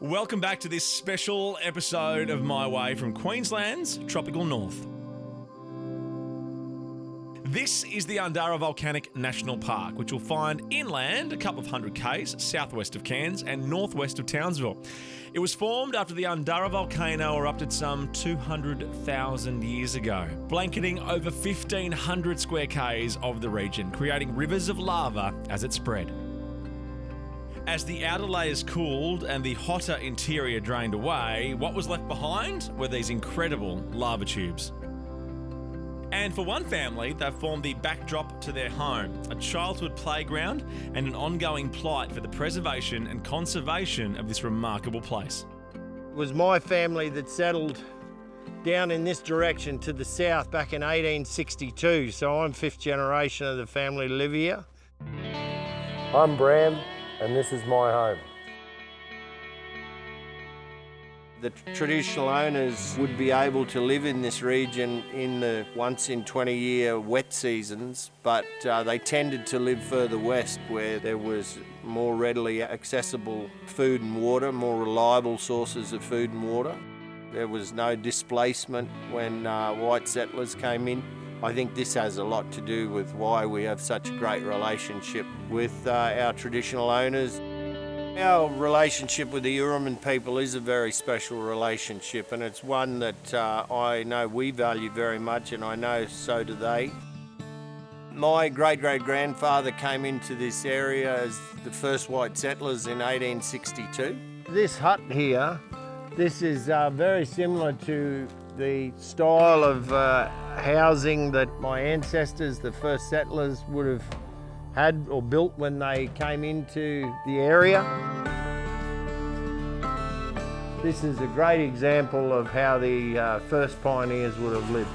Welcome back to this special episode of My Way from Queensland's tropical north. This is the Undara Volcanic National Park, which you'll find inland a couple of hundred k's southwest of Cairns and northwest of Townsville. It was formed after the Undara volcano erupted some 200,000 years ago, blanketing over 1,500 square k's of the region, creating rivers of lava as it spread. As the outer layers cooled and the hotter interior drained away, what was left behind were these incredible lava tubes. And for one family, they've formed the backdrop to their home, a childhood playground and an ongoing plight for the preservation and conservation of this remarkable place. It was my family that settled down in this direction to the south back in 1862, so I'm fifth generation of the family to live here. I'm Bram, and this is my home. The traditional owners would be able to live in this region in the once in 20-year wet seasons, but they tended to live further west where there was more readily accessible food and water, more reliable sources of food and water. There was no displacement when white settlers came in. I think this has a lot to do with why we have such a great relationship with our traditional owners. Our relationship with the Yurruman people is a very special relationship, and it's one that I know we value very much, and I know so do they. My great-great-grandfather came into this area as the first white settlers in 1862. This hut here, this is very similar to the style of housing that my ancestors, the first settlers, would have had or built when they came into the area. This is a great example of how the first pioneers would have lived.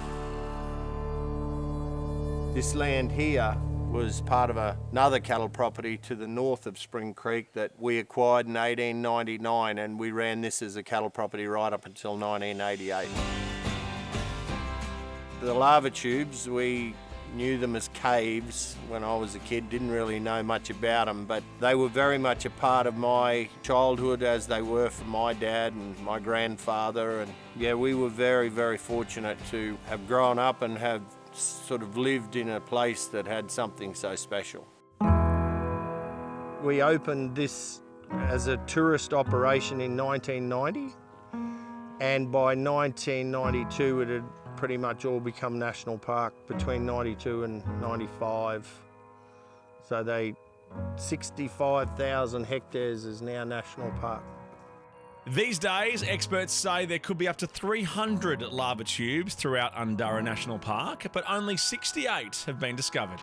This land here was part of another cattle property to the north of Spring Creek that we acquired in 1899, and we ran this as a cattle property right up until 1988. The lava tubes, we knew them as caves when I was a kid, didn't really know much about them, but they were very much a part of my childhood as they were for my dad and my grandfather. And yeah, we were very, very fortunate to have grown up and have sort of lived in a place that had something so special. We opened this as a tourist operation in 1990, and by 1992 it had pretty much all become national park between 92 and 95. So 65,000 hectares is now national park. These days, experts say there could be up to 300 lava tubes throughout Undara National Park, but only 68 have been discovered.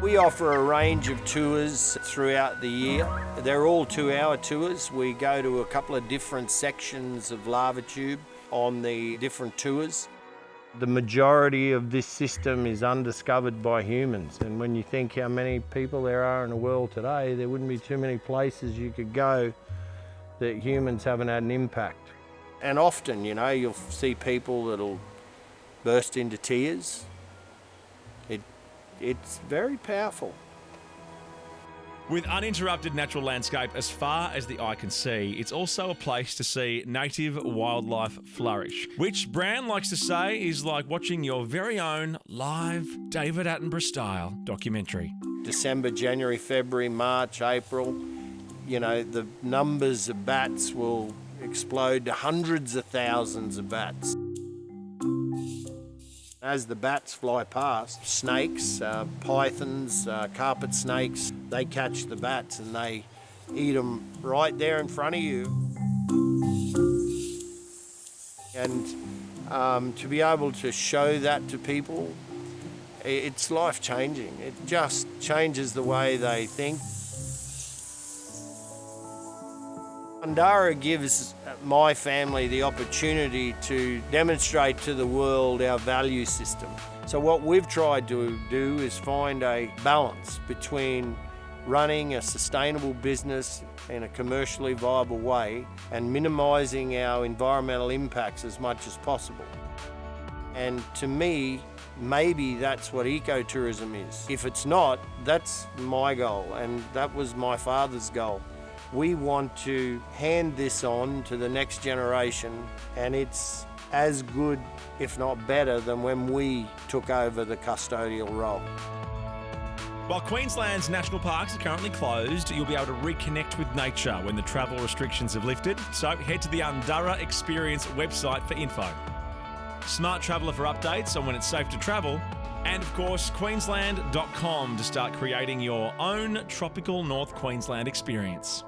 We offer a range of tours throughout the year. They're all 2-hour tours. We go to a couple of different sections of lava tube on the different tours. The majority of this system is undiscovered by humans, and when you think how many people there are in the world today, there wouldn't be too many places you could go that humans haven't had an impact. And often, you know, you'll see people that'll burst into tears. It's very powerful. With uninterrupted natural landscape as far as the eye can see, it's also a place to see native wildlife flourish, which Bran likes to say is like watching your very own live David Attenborough-style documentary. December, January, February, March, April, you know, the numbers of bats will explode to hundreds of thousands of bats. As the bats fly past, snakes, pythons, carpet snakes, they catch the bats and they eat them right there in front of you. And to be able to show that to people, it's life-changing. It just changes the way they think. Undara gives my family the opportunity to demonstrate to the world our value system. So what we've tried to do is find a balance between running a sustainable business in a commercially viable way and minimising our environmental impacts as much as possible. And to me, maybe that's what ecotourism is. If it's not, that's my goal, and that was my father's goal. We want to hand this on to the next generation, and it's as good, if not better, than when we took over the custodial role. While Queensland's national parks are currently closed, you'll be able to reconnect with nature when the travel restrictions have lifted. So head to the Undurra Experience website for info. Smart Traveller for updates on when it's safe to travel. And of course, Queensland.com to start creating your own tropical North Queensland experience.